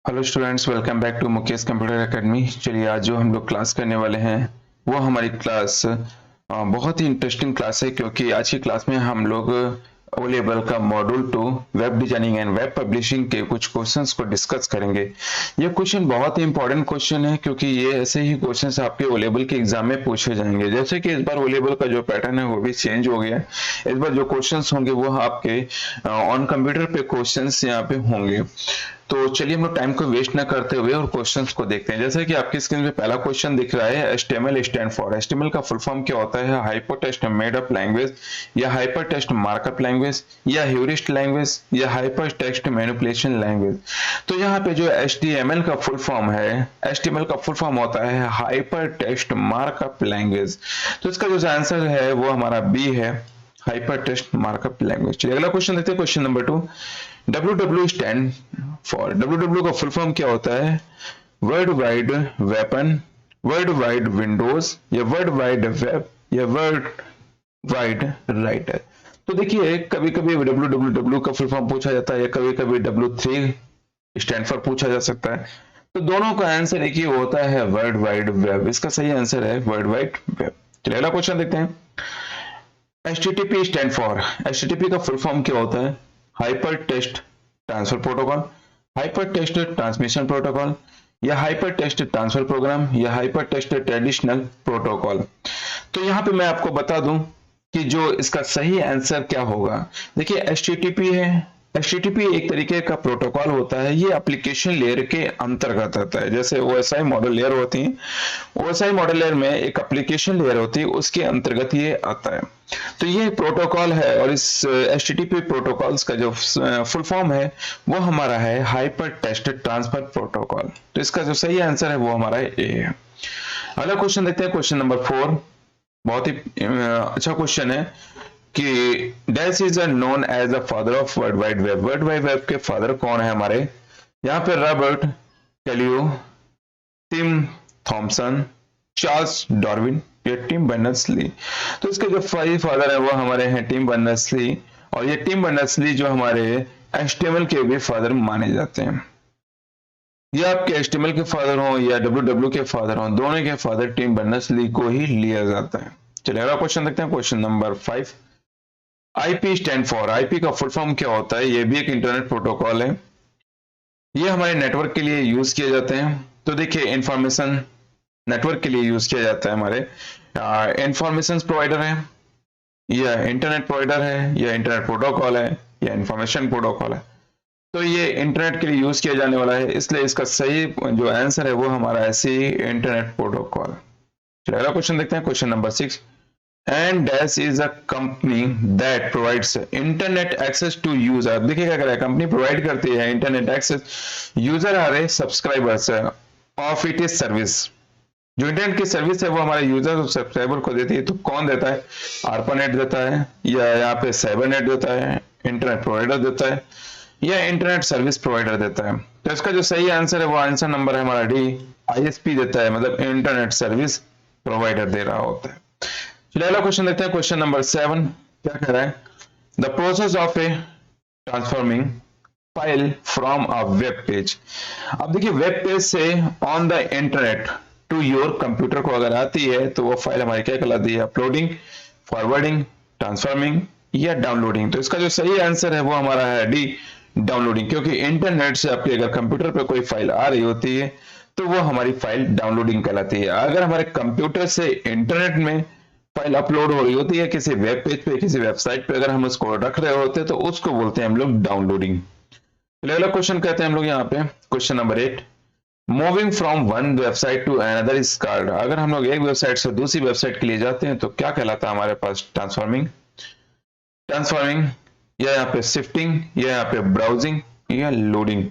Hello students, welcome back to Mukesh computer academy. चलिए आज जो हम लोग क्लास करने वाले हैं वो हमारी क्लास बहुत ही इंटरेस्टिंग क्लास है, क्योंकि आज की क्लास में हम लोग ओ लेवल का module 2 web designing and web publishing के कुछ क्वेश्चंस को डिस्कस करेंगे। ये क्वेश्चन बहुत ही इंपॉर्टेंट क्वेश्चन है, क्योंकि ये ऐसे ही क्वेश्चंस आपके ओ लेवल के एग्जाम में पूछे जाएंगे। जैसे कि इस बार ओ लेवल का जो पैटर्न है वो भी चेंज हो गया है। इस बार जो क्वेश्चंस होंगे वो आपके ऑन कंप्यूटर पे क्वेश्चंस यहाँ पे होंगे। तो चलिए हम लोग टाइम को वेस्ट ना करते हुए और क्वेश्चंस को देखते हैं। जैसे कि आपकी स्क्रीन पे पहला क्वेश्चन दिख रहा है, HTML स्टैंड फॉर। HTML का फुल फॉर्म क्या होता है? Hyper text made up language, या हाइपर टेक्स्ट मार्कअप लैंग्वेज, या ह्यूरिस्ट लैंग्वेज, या हाइपर टेक्स्ट मैनिपुलेशन लैंग्वेज। तो यहाँ पे जो HTML का फुल फॉर्म है, HTML का फुल फॉर्म होता है हाइपर टेक्स्ट मार्कअप लैंग्वेज। तो इसका जो आंसर है वो हमारा बी है, हाइपर टेक्स्ट मार्कअप लैंग्वेज। चलिए अगला क्वेश्चन देखते हैं, question number 2। WW stand for. WW का फुल फॉर्म क्या होता है? World wide weapon, world wide Windows, या वर्ल्ड वाइड वेब, या वर्ल्ड वाइड राइटर। तो देखिए कभी कभी WWW का फुल फॉर्म पूछा जाता है, या कभी कभी W3 स्टैंड फॉर पूछा जा सकता है। तो दोनों का आंसर एक ही होता है, वर्ल्ड वाइड वेब। इसका सही आंसर है वर्ल्ड वाइड वेब। चलिए अगला क्वेश्चन देखते हैं। HTTP stand for. HTTP का फुल फॉर्म क्या होता है? Hyper text transfer protocol, hyper text transmission protocol, या हाइपर टेक्स्ट ट्रांसफर प्रोग्राम, या हाइपर टेक्स्ट ट्रेडिशनल प्रोटोकॉल। तो यहाँ पे मैं आपको बता दूं कि जो इसका सही आंसर क्या होगा। देखिए HTTP है, HTTP एक तरीके का प्रोटोकॉल होता है, ये एप्लीकेशन लेयर के अंतर्गत आता है। जैसे OSI मॉडल लेयर होती है, OSI मॉडल लेयर में एक एप्लीकेशन लेयर होती है, उसके अंतर्गत ये आता है। तो ये प्रोटोकॉल है, और इस HTTP प्रोटोकॉल्स का जो फुल फॉर्म है वो हमारा है हाइपर टेक्स्ट ट्रांसफर प्रोटोकॉल। तो इसका जो सही आंसर है वो हमारा ए है। अगला क्वेश्चन देखते हैं, क्वेश्चन नंबर 4। बहुत ही अच्छा क्वेश्चन है कि dash is known as the father of World wide web. World wide Web के फादर कौन है हमारे? यहाँ पे Robert Cailliau, Tim Thomson, Charles Darwin, या टिम बर्नर्स-ली। तो इसके जो फादर है वो हमारे हैं टिम बर्नर्स-ली, और ये टिम बर्नर्स-ली जो हमारे HTML के भी फादर माने जाते हैं। ये आपके HTML के फादर हो या WW के फादर हो, दोनों के फादर टिम बर्नर्स-ली को ही लिया जाता है। चलिए अगला क्वेश्चन देखते हैं, question number 5। IP stand for. IP का फुल फॉर्म क्या होता है? ये भी एक इंटरनेट प्रोटोकॉल है, ये हमारे नेटवर्क के लिए यूज किए जाते हैं। तो देखिए इंफॉर्मेशन नेटवर्क के लिए यूज किया जाता है, हमारे इंफॉर्मेशन प्रोवाइडर है, या इंटरनेट प्रोवाइडर है, या इंटरनेट प्रोटोकॉल है, या इंफॉर्मेशन प्रोटोकॉल है। तो ये इंटरनेट के लिए यूज किया जाने वाला है, इसलिए इसका सही जो आंसर है वो हमारा ऐसे इंटरनेट प्रोटोकॉल। चलिए अगला क्वेश्चन देखते हैं, question number 6। And dash is a company that provides internet access to user. देखिए क्या कर रहा है, कंपनी प्रोवाइड करती है internet access, user are a subscribers of it is service. जो इंटरनेट की सर्विस है वो हमारे यूजर और सब्सक्राइबर को देती है। तो कौन देता है? ARPANET देता है, या यहाँ पे साइबरनेट देता है, इंटरनेट प्रोवाइडर देता है, या इंटरनेट सर्विस प्रोवाइडर देता है। तो इसका जो सही आंसर है वो आंसर नंबर है हमारा डी, ISP देता है, मतलब इंटरनेट सर्विस प्रोवाइडर दे रहा होता है। चलिए अगला क्वेश्चन देखते हैं, क्वेश्चन नंबर 7। क्या कह रहा है? The process of a transforming file from a web page. अब देखिए वेब पेज से on the internet to your computer को अगर आती है तो वो फाइल हमारी क्या कहलाती है? अपलोडिंग, फॉरवर्डिंग, ट्रांसफॉर्मिंग, या डाउनलोडिंग। तो इसका जो सही आंसर है वो हमारा है डी, डाउनलोडिंग। क्योंकि इंटरनेट से आपके अगर कंप्यूटर पर कोई फाइल आ रही होती है तो वो हमारी फाइल डाउनलोडिंग कहलाती है। अगर हमारे कंप्यूटर से इंटरनेट में फाइल अपलोड हो रही होती है किसी वेब पेज पे, किसी वेबसाइट पे, अगर हम उसको रख रहे होते हैं तो उसको बोलते हैं हम लोग डाउनलोडिंग। अगला क्वेश्चन कहते हैं हम लोग यहाँ पे, question number 8। Moving from one website to another is called. अगर हम लोग एक वेबसाइट से दूसरी वेबसाइट के लिए जाते हैं तो क्या कहलाता है हमारे पास? ट्रांसफॉर्मिंग, ट्रांसफॉर्मिंग, या यहाँ पे शिफ्टिंग, या यहाँ पे ब्राउजिंग, या लोडिंग।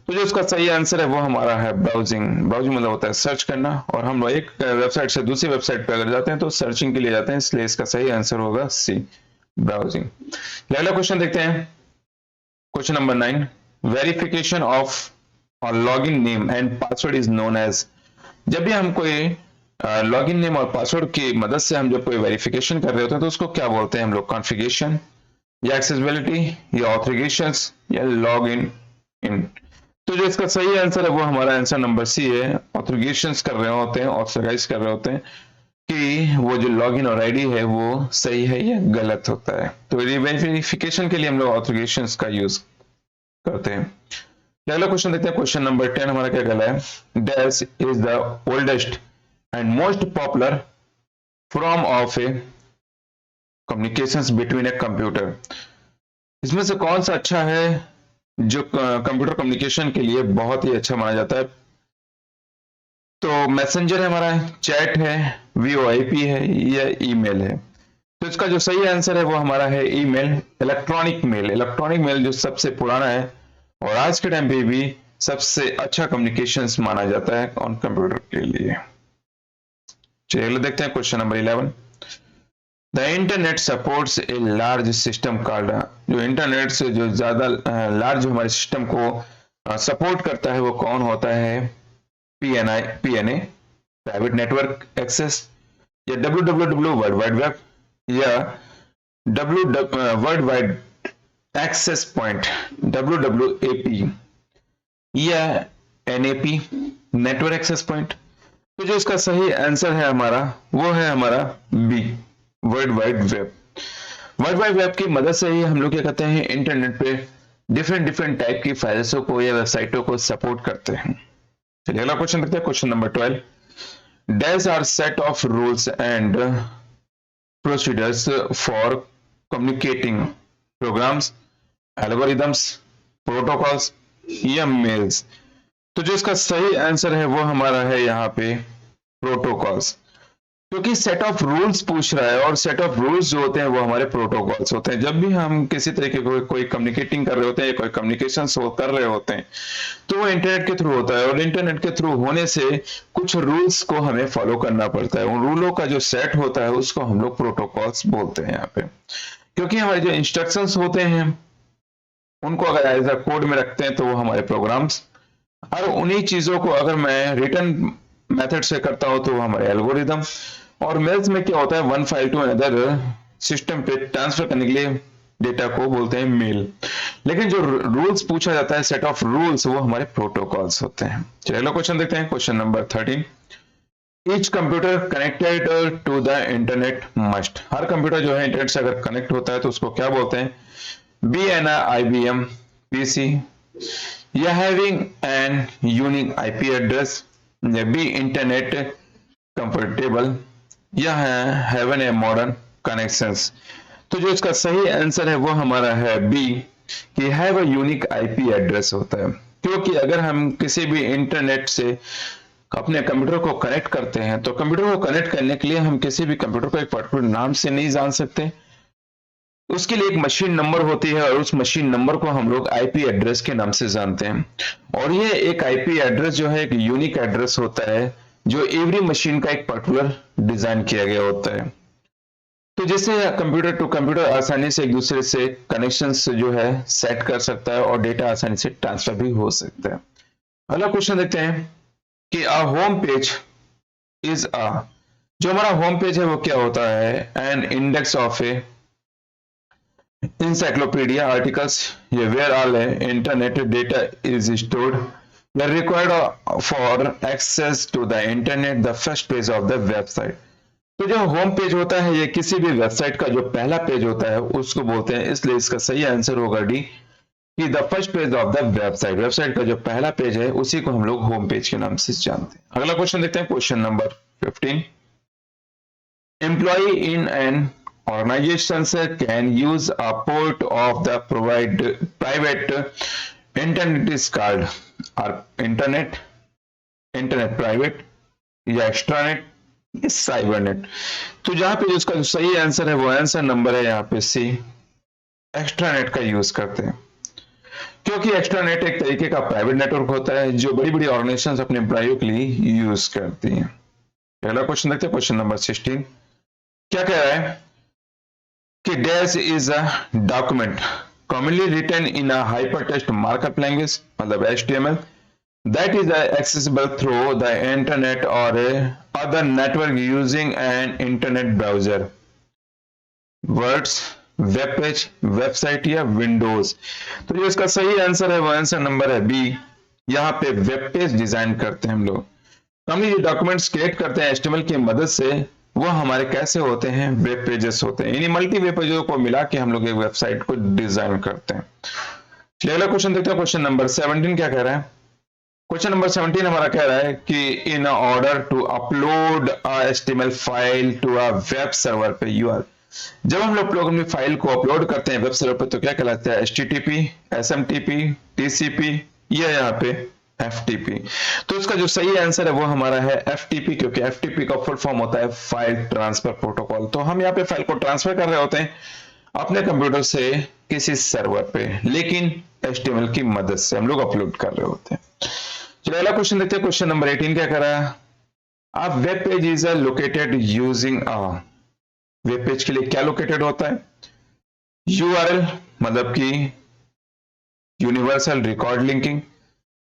तो जो इसका सही आंसर है वो हमारा है ब्राउजिंग। ब्राउजिंग मतलब होता है सर्च करना, और हम लोग एक वेबसाइट से दूसरी वेबसाइट पे अगर जाते हैं तो सर्चिंग के लिए जाते हैं, इसलिए इसका सही आंसर होगा सी, ब्राउजिंग। अगला क्वेश्चन देखते हैं, question number 9। Verification of login name and password is known as. जब भी हम कोई लॉगिन नेम और पासवर्ड की मदद से हम जब कोई वेरिफिकेशन कर रहे होते हैं तो उसको क्या बोलते हैं हम लोग? कॉन्फ़िगरेशन, या एक्सेसिबिलिटी, या ऑथेंटिकेशन, या लॉग इन इन। तो जो इसका सही आंसर है वो हमारा आंसर नंबर सी है। ऑथेंटिकेशंस कर रहे होते हैं, ऑथराइज कर रहे होते हैं कि वो जो लॉगिन और आईडी है वो सही है या गलत होता है। तो वेरिफिकेशन के लिए हम लोग ऑथेंटिकेशंस का यूज करते हैं। अगला क्वेश्चन देखते हैं, क्वेश्चन नंबर 10 हमारा क्या कहला है। Dash is the oldest and most popular form of A communications between a computer. इसमें से कौन सा अच्छा है जो कंप्यूटर कम्युनिकेशन के लिए बहुत ही अच्छा माना जाता है? तो मैसेंजर है हमारा, चैट है, वीओआईपी है या ईमेल है? तो इसका जो सही आंसर है वो हमारा है email, electronic mail. Electronic mail जो सबसे पुराना है और आज के टाइम पे भी सबसे अच्छा कम्युनिकेशंस माना जाता है ऑन कंप्यूटर के लिए। चलिए देखते हैं question number 11। The internet supports a large system called, जो इंटरनेट से जो ज्यादा लार्ज हमारे सिस्टम को सपोर्ट करता है वो कौन होता है? पीएनए प्राइवेट नेटवर्क एक्सेस, या डब्ल्यूडब्ल्यूडब्ल्यू वर्ल्ड वाइड वेब, या world wide access point WWAP, या NAP नेटवर्क एक्सेस पॉइंट। तो जो इसका सही आंसर है हमारा वो है हमारा B, world wide web. World wide web की मदद से ही हम लोग क्या करते हैं, इंटरनेट पे डिफरेंट टाइप की फाइल्सों को या वेबसाइटों को सपोर्ट करते हैं। चलिए अगला क्वेश्चन देखते हैं, question number 12। These are set of rules and procedures for communicating programs, algorithms, protocols या मेल्स। तो जो इसका सही आंसर है वो हमारा है यहाँ पे प्रोटोकॉल्स, क्योंकि सेट ऑफ रूल्स पूछ रहा है और सेट ऑफ रूल्स जो होते हैं वो हमारे प्रोटोकॉल्स होते हैं। जब भी हम किसी तरीके को कोई कम्युनिकेटिंग कर रहे होते हैं या कोई कम्युनिकेशन कर रहे होते हैं तो वो इंटरनेट के थ्रू होता है और इंटरनेट के थ्रू होने से कुछ रूल्स को हमें फॉलो करना पड़ता है। उन रूलों का जो सेट होता है उसको हम लोग प्रोटोकॉल्स बोलते हैं यहाँ पे, क्योंकि हमारे जो इंस्ट्रक्शंस होते हैं उनको अगर एज अ कोड में रखते हैं तो वो हमारे प्रोग्राम्स, और उन्हीं चीजों को अगर मैं रिटर्न मेथड से करता हूं तो वो हमारे एल्गोरिदम। और मेल्स में क्या होता है, one file to another system पे ट्रांसफर करने के लिए डेटा को बोलते हैं मेल। लेकिन जो रूल्स पूछा जाता है, सेट ऑफ रूल्स, वो हमारे प्रोटोकॉल्स होते हैं। चलिए अगला क्वेश्चन देखते हैं, question number 13। Each computer connected to the internet must, हर कंप्यूटर जो है इंटरनेट से अगर कनेक्ट होता है तो उसको क्या बोलते हैं? IBM PC, या having an unique IP address, या बी इंटरनेट कंफर्टेबल, या हैवन ए मॉडर्न कनेक्शंस। तो जो इसका सही आंसर है वो हमारा है बी, कि have a unique IP address होता है। क्योंकि अगर हम किसी भी इंटरनेट से अपने कंप्यूटर को कनेक्ट करते हैं तो कंप्यूटर को कनेक्ट करने के लिए हम किसी भी कंप्यूटर को एक पर्टिकुलर नाम से नहीं जान सकते, उसके लिए एक मशीन नंबर होती है और उस मशीन नंबर को हम लोग IP एड्रेस के नाम से जानते हैं। और ये एक IP एड्रेस जो है एक यूनिक एड्रेस होता है जो एवरी मशीन का एक पर्टिकुलर डिजाइन किया गया होता है, तो जिससे कंप्यूटर टू कंप्यूटर आसानी से एक दूसरे से कनेक्शन जो है सेट कर सकता है और डेटा आसानी से ट्रांसफर भी हो सकता है। अगला क्वेश्चन देखते हैं कि a home page is a, जो हमारा होम पेज है वो क्या होता है? An index of a encyclopedia articles, yeah, where all internet data is stored, they are required for access to the internet, the first page of the website। तो जो home page होता है ये किसी भी वेबसाइट का जो पहला पेज होता है उसको बोलते हैं, इसलिए इसका सही आंसर होगा डी, कि the first page of the website. Website का जो पहला पेज है उसी को हम लोग होम पेज के नाम से जानते हैं। अगला क्वेश्चन देखते हैं, question number 15। Employ in an organizations can use a port of the private internet is called or internet private, या एक्स्ट्रानेट, या साइबरनेट। तो जहां पे इसका जो सही आंसर है वो आंसर नंबर है यहाँ पे सी, एक्स्ट्रानेट का यूज करते हैं, क्योंकि एक्स्ट्रानेट एक तरीके का प्राइवेट नेटवर्क होता है जो बड़ी बड़ी ऑर्गेनाइजेशंस अपने एम्प्लॉय के लिए यूज करती हैं। पहला क्वेश्चन देखते हैं, क्वेश्चन नंबर 16। क्या कह रहा है कि dash is a document commonly written in a hypertext markup language, मतलब HTML, that is accessible through the internet or other network using an internet browser, words, web page, website या Windows. तो जो इसका सही आंसर है वो answer number है B, यहाँ पे वेब पेज डिजाइन करते हैं हम लोग। तो हम ये डॉक्यूमेंट्स क्रिएट करते हैं HTML की मदद से, वो हमारे कैसे होते हैं, वेब पेजेस होते हैं। इन्हीं मल्टी वेब पेजों को मिला के हम लोग एक वेबसाइट को डिजाइन करते हैं। चलिए अगला क्वेश्चन देखते हैं। क्वेश्चन नंबर 17 क्या कह रहा है? क्वेश्चन नंबर 17 हमारा कह रहा है कि in order to upload HTML file to a web server पे URL, जब हम लोग अपनी फाइल को अपलोड करते हैं वेब सर्वर पे तो क्या कहलाता है? HTTP, SMTP, TCP या यहाँ पे FTP। तो इसका जो सही आंसर है वो हमारा है FTP, क्योंकि FTP का फुल फॉर्म होता है फाइल ट्रांसफर प्रोटोकॉल। तो हम यहाँ पे फाइल को ट्रांसफर कर रहे होते हैं अपने कंप्यूटर से किसी सर्वर पे, लेकिन HTML की मदद से हम लोग अपलोड कर रहे होते हैं। चलिए अगला क्वेश्चन देखते हैं। क्वेश्चन नंबर 18 क्या कर रहा है? अ web page is located using web page के लिए क्या लोकेटेड होता है? URL मतलब कि universal record linking,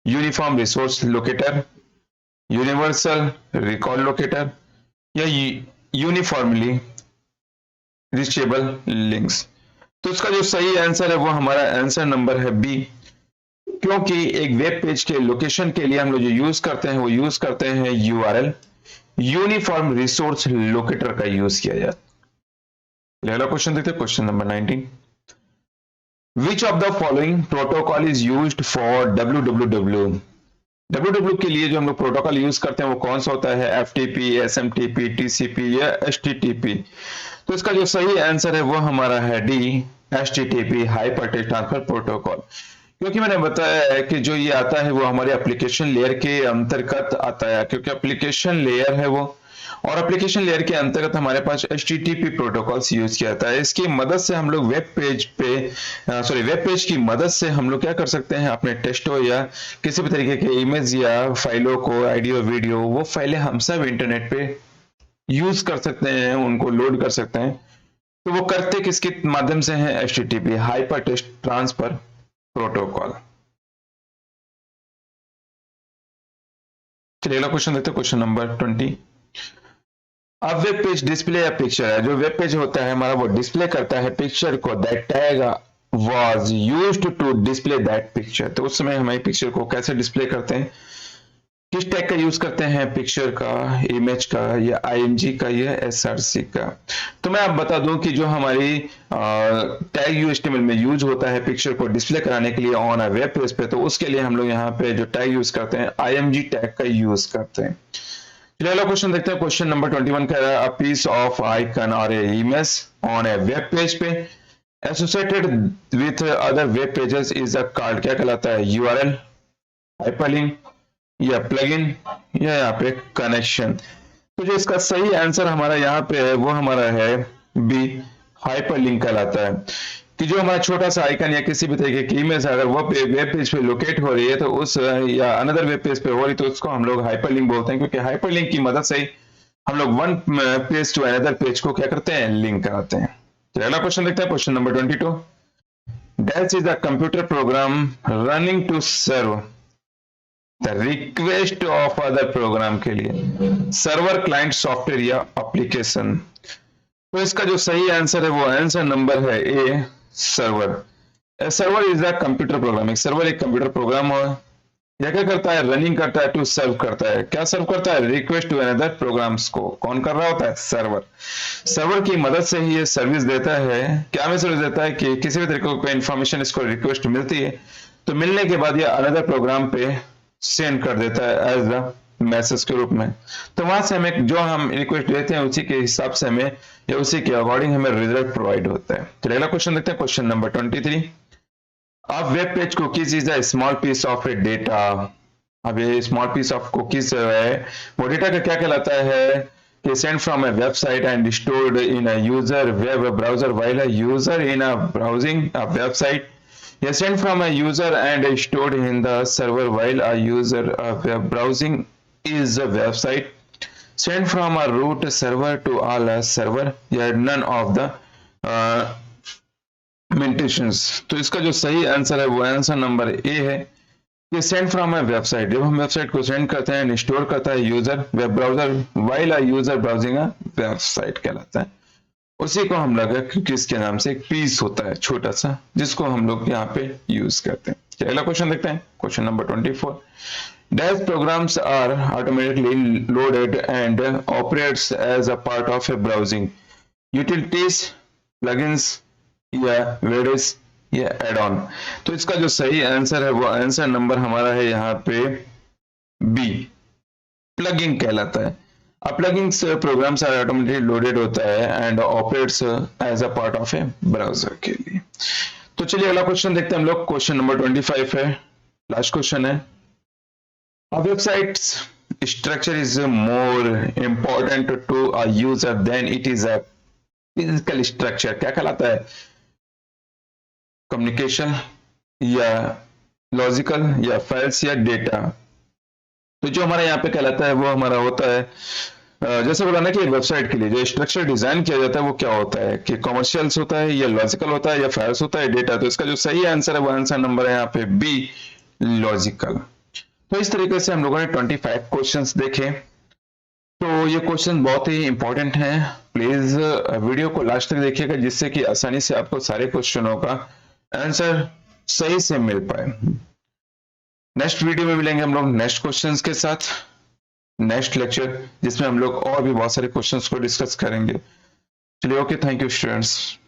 uniform resource locator, universal record locator या यूनिफॉर्मली रीचेबल लिंक्स। तो इसका जो सही आंसर है वो हमारा आंसर नंबर है बी, क्योंकि एक वेब पेज के लोकेशन के लिए हम लोग जो यूज करते हैं वो यूज करते हैं URL, यूनिफॉर्म रिसोर्स लोकेटर का यूज किया जाता है। अगला क्वेश्चन देखते हैं। Question number 19, which of the following protocol is used for www? www के लिए जो हम लोग प्रोटोकॉल यूज करते हैं वो कौन सा होता है? FTP, SMTP, TCP या HTTP? तो इसका जो सही आंसर है वो हमारा है D, HTTP, hyper text transfer protocol. क्योंकि मैंने बताया है कि जो ये आता है वो हमारे एप्लीकेशन लेयर के अंतर्गत आता है, क्योंकि एप्लीकेशन लेयर है वो, और एप्लीकेशन लेयर के अंतर्गत हमारे पास HTTP प्रोटोकॉल्स यूज किया जाता है। इसकी मदद से हम लोग वेब पेज की मदद से हम लोग क्या कर सकते हैं? अपने टेक्स्टो या किसी भी तरीके के इमेज या फाइलों को, ऑडियो वीडियो, वो फाइलें हम सब इंटरनेट पे यूज कर सकते हैं, उनको लोड कर सकते हैं। तो वो करते किसके माध्यम से हैं? HTTP, hyper text transfer protocol. चलिए अगला क्वेश्चन देखते हैं। क्वेश्चन नंबर 20, अब वेब पेज डिस्प्ले या पिक्चर है, जो वेब पेज होता है हमारा वो डिस्प्ले करता है पिक्चर को, that tag was used to display that picture. तो उस समय हमारी पिक्चर को कैसे डिस्प्ले करते हैं, किस टैग का यूज करते हैं? पिक्चर का, इमेज का या IMG का या SRC का? तो मैं आप बता दूं कि जो हमारी टैग HTML में यूज होता है पिक्चर को डिस्प्ले कराने के लिए ऑन अ वेब पेज पे, तो उसके लिए हम लोग यहाँ पे जो टैग यूज करते हैं IMG टैग का यूज करते हैं। अगला क्वेश्चन देखते हैं। क्वेश्चन नंबर 21 कह रहा है, अ पीस ऑफ आइकन और a image on a web page पे associated with other web pages is a called, क्या कहलाता है? URL, हाइपरलिंक या प्लगइन या यहाँ पे कनेक्शन। तो जो इसका सही आंसर हमारा यहाँ पे है वो हमारा है बी, हाइपरलिंक कहलाता है। कि जो हमारा छोटा सा आइकन या किसी भी तरीके की इमेज अगर वो वेब पेज पे लोकेट हो रही है तो उस या अनदर वेब पेज पे हो रही तो उसको हम लोग हाइपरलिंक बोलते हैं, क्योंकि हाइपरलिंक की मदद से हम लोग one page to another page को क्या करते हैं? लिंक कराते हैं। तो अगला क्वेश्चन देखते हैं। Question number 22, dash is the computer program running to serve the request of other program के लिए सर्वर, क्लाइंट, सॉफ्टवेयर या एप्लीकेशन। तो इसका जो सही आंसर है वो आंसर नंबर है A, server. Server is a computer program. एक सर्वर एक कंप्यूटर प्रोग्राम हो, यह क्या करता है? रनिंग करता है, टू सर्व करता है। क्या सर्व करता है? रिक्वेस्ट टू अनदर प्रोग्राम्स को। कौन कर रहा होता है? सर्वर। सर्वर की मदद से ही ये सर्विस देता है। क्या में सर्विस देता है कि किसी भी तरीके को इंफॉर्मेशन इसको रिक्वेस्ट मिलती है तो मिलने के बाद ये अनदर प्रोग्राम पे सेंड कर देता है एज द मैसेज के रूप में। तो वहां से हमें जो हम रिक्वेस्ट देते हैं उसी के हिसाब से हमें या उसी के अकॉर्डिंग हमें रिजल्ट प्रोवाइड होता है। तो अगला क्वेश्चन देखते हैं। क्वेश्चन नंबर 23, अब web page cookies is a small piece of a data. अब ये स्मॉल पीस ऑफ कुकीज है वो डेटा का क्या कहलाता है? कि send from A website and stored in a user web browser while a user in a browsing a website, या sent from a user and stored in the server while a user web browsing is a website, sent from a root server to all a server, या none of the mentions। तो इसका जो सही answer है वो answer number A है कि send from A website. जब हम वेबसाइट को सेंड करते हैं स्टोर करता है user web browser while a user browsing a website कहलाता है। उसी को हम लोग किसके नाम से एक पीस होता है छोटा सा जिसको हम लोग यहाँ पे यूज करते हैं। चलिए अगला क्वेश्चन देखते हैं, question number 24। Dash programs are automatically loaded and operates as a part of a browsing. Utilities, plugins या widgets या add-on। तो इसका जो सही आंसर है वो आंसर नंबर हमारा है यहाँ पे बी, प्लगइन कहलाता है। अब plugins programs are automatically loaded होता है and operates as a part of a browser के लिए। तो चलिए अगला क्वेश्चन देखते हैं हम लोग, क्वेश्चन नंबर 25 है, लास्ट क्वेश्चन है। A website's structure is more important to a user than it is a physical structure। क्या कहलाता है? कम्युनिकेशन या लॉजिकल या फाइल्स या डेटा। तो जो हमारा यहाँ पे कहलाता है वो हमारा होता है जैसे बोला ना कि वेबसाइट के लिए जो स्ट्रक्चर डिजाइन किया जाता है वो क्या होता है कि कॉमर्शियल्स होता है या लॉजिकल होता है या फाइल्स होता है डेटा। तो इसका जो सही आंसर है वो आंसर नंबर है यहाँ पे बी, लॉजिकल। तो इस तरीके से हम लोगों ने 25 क्वेश्चंस देखे। तो ये क्वेश्चन बहुत ही इंपॉर्टेंट हैं, प्लीज वीडियो को लास्ट तक देखिएगा जिससे कि आसानी से आपको सारे क्वेश्चनों का आंसर सही से मिल पाए। नेक्स्ट वीडियो में मिलेंगे हम लोग नेक्स्ट क्वेश्चंस के साथ, नेक्स्ट लेक्चर जिसमें हम लोग और भी बहुत सारे क्वेश्चंस को डिस्कस करेंगे। चलिए ओके, थैंक यू स्टूडेंट्स।